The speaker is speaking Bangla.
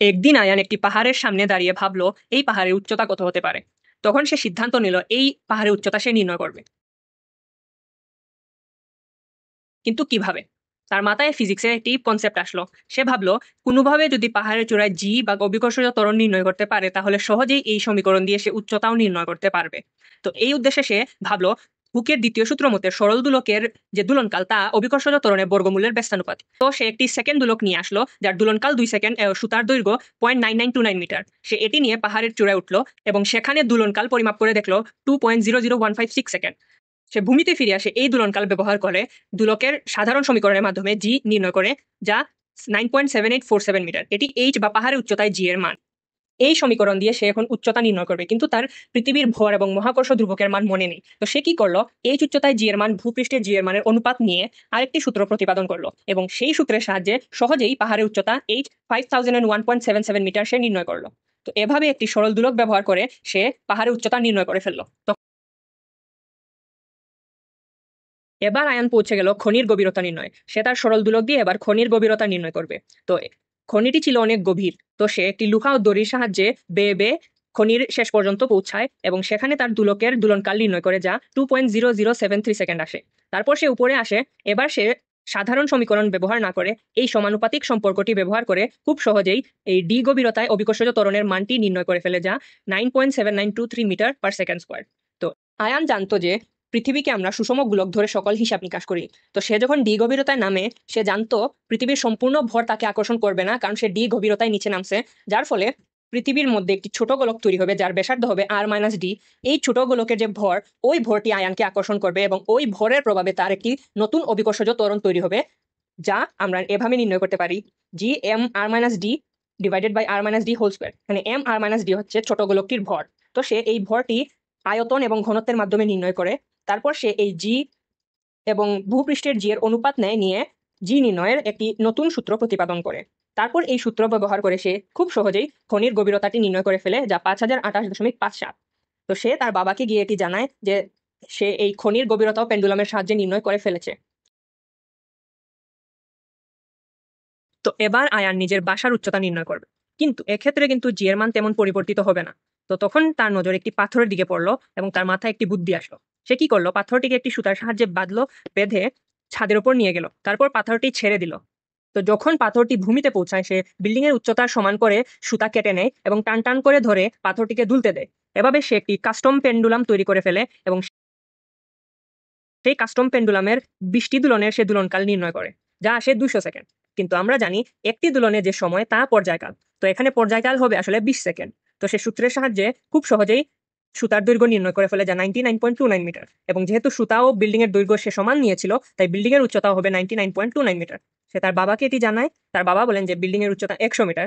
একদিন আয়ান একটি পাহাড়ের সামনে দাঁড়িয়ে ভাবলো এই পাহাড়ের উচ্চতা কত হতে পারে। তখন সে সিদ্ধান্ত নিল এই পাহাড়ের উচ্চতা সে নির্ণয় করবে। কিন্তু কিভাবে? তার মাথায় ফিজিক্সের একটি কনসেপ্ট আসলো। সে ভাবলো কোনোভাবে যদি পাহাড়ের চূড়ায় জি বা অভিকর্ষজ ত্বরণ নির্ণয় করতে পারে তাহলে সহজেই এই সমীকরণ দিয়ে সে উচ্চতাও নির্ণয় করতে পারবে। তো এই উদ্দেশ্যে সে ভাবলো হুকের দ্বিতীয় সূত্র মতে সরল দোলকের যে দোলনকাল তা অভিকর্ষজ ত্বরণের বর্গমূলের ব্যস্তানুপাতিক। তো সে একটি সেকেন্ড দোলক নিয়ে আসলো যার দোলনকাল 2 সেকেন্ড, সুতার দৈর্ঘ্য 0.9929 মিটার। সে এটি নিয়ে পাহাড়ের চূড়ায় উঠলো এবং সেখানে দোলনকাল পরিমাপ করে দেখলো 2.00156 সেকেন্ড। সে ভূমিতে ফিরে আসে এই দোলনকাল ব্যবহার করে দোলকের সাধারণ সমীকরণের মাধ্যমে জি নির্ণয় করে, যা 9.7847 মিটার। এটি এইচ বা পাহাড়ের উচ্চতায় জি এর মান। এই সমীকরণ দিয়ে সে এখন উচ্চতা নির্ণয় করবে, কিন্তু তার পৃথিবীর ভর এবং মহাকর্ষ ধ্রুবকের মান মনে নেই। তো সে কি করলো, এইচ উচ্চতায় জি এর মান ভূপৃষ্ঠের জি এর মানের অনুপাত নিয়ে আরেকটি সূত্র প্রতিপাদন করলো এবং সেই সূত্রের সাহায্যে সহজেই পাহাড়ের উচ্চতা এইচ 5001.77 মিটার সে নির্ণয় করলো। তো এভাবে একটি সরল দোলক ব্যবহার করে সে পাহাড়ের উচ্চতা নির্ণয় করে ফেললো। এবার আয়ান পৌঁছে গেল খনির গভীরতা নির্ণয়। সে তার সরল দোলক দিয়ে এবার খনির গভীরতা নির্ণয় করবে। তো খনিটি ছিল অনেক গভীর। তো সে একটি লুহা ও দড়ির সাহায্যে বেয়ে বেয়ে খনির শেষ পর্যন্ত পৌঁছায় এবং সেখানে তার দোলকের দোলনকাল নির্ণয় করে, যা 2.0073 সেকেন্ড আসে। তারপর সে উপরে আসে। এবার সে সাধারণ সমীকরণ ব্যবহার না করে এই সমানুপাতিক সম্পর্কটি ব্যবহার করে খুব সহজেই এই ডি গভীরতায় অভিকর্ষজ ত্বরণের মানটি নির্ণয় করে ফেলে, যা 9.7923 মিটার পার সেকেন্ড স্কোয়ার। তো আয়ান জানতো যে পৃথিবীকে আমরা সুষম গোলক ধরে সকল হিসাব নিকাশ করি। তো সে যখন ডি গভীরতায় নামে সে জানতো পৃথিবীর সম্পূর্ণ ভর তাকে আকর্ষণ করবে না, কারণ সে ডি গভীরতায় নিচে নামছে। যার ফলে পৃথিবীর মধ্যে একটি ছোট গোলক তৈরি হবে যার ব্যাসার্ধ হবে r-d। এই ছোট গোলকের যে ভর, ওই ভরটি আয়ানকে আকর্ষণ করবে এবং ওই ভরের প্রভাবে তার একটি নতুন অভিকর্ষজ ত্বরণ তৈরি হবে, যা আমরা এভাবে নির্ণয় করতে পারি G M r-d divided by r-d whole square. এখানে m r-d হচ্ছে ছোট গোলকটির ভর। তো সে এই ভরটি আয়তন এবং ঘনত্বের মাধ্যমে নির্ণয় করে। তারপর সে এই জি এবং ভূপৃষ্ঠের জি এর অনুপাত নিয়ে জি নির্ণয়ের একটি নতুন সূত্র প্রতিপাদন করে। তারপর এই সূত্র ব্যবহার করে সে খুব সহজেই খনির গভীরতাটি নির্ণয় করে ফেলে, যা 5028.57। তো সে তার বাবাকে গিয়ে এটি জানায় যে সে এই খনির গভীরতাও পেন্ডুলামের সাহায্যে নির্ণয় করে ফেলেছে। তো এবার আয়ান নিজের বাসার উচ্চতা নির্ণয় করবে, কিন্তু এক্ষেত্রে কিন্তু জি এর মান তেমন পরিবর্তিত হবে না। তো তখন তার নজর একটি পাথরের দিকে পড়লো এবং তার মাথায় একটি বুদ্ধি আসলো। সে কি করলো, পাথরটিকে একটি সুতার সাহায্যে বাঁধলো, বেঁধে ছাদের উপর নিয়ে গেল। তারপর পাথরটি ছেড়ে দিল। তো যখন পাথরটি ভূমিতে পৌঁছায় সে বিল্ডিং এর উচ্চতার সমান করে সুতা কেটে নেয় এবং টান টান করে ধরে পাথরটিকে দুলতে দেয়। এভাবে সে একটি কাস্টম পেন্ডুলাম তৈরি করে ফেলে এবং সেই কাস্টম পেন্ডুলামের 20টি দোলনের সে দোলনকাল নির্ণয় করে, যা আসে 200 সেকেন্ড। কিন্তু আমরা জানি একটি দোলনে যে সময় তা পর্যায়কাল। তো এখানে পর্যায়কাল হবে আসলে 20 সেকেন্ড। তো সে সূত্রের সাহায্যে খুব সহজেই সুতার দৈর্ঘ্য নির্ণয় করে ফেলে, যা 99.29 মিটার। এবং যেহেতু সুতা ও বিল্ডিং এর দৈর্ঘ্য সে সমান নিয়েছিল, তাই বিল্ডিং এর উচ্চতা হবে 99.29 মিটার। সে তার বাবাকে এটি জানায়। তার বাবা বলেন যে বিল্ডিং এর উচ্চতা 100 মিটার।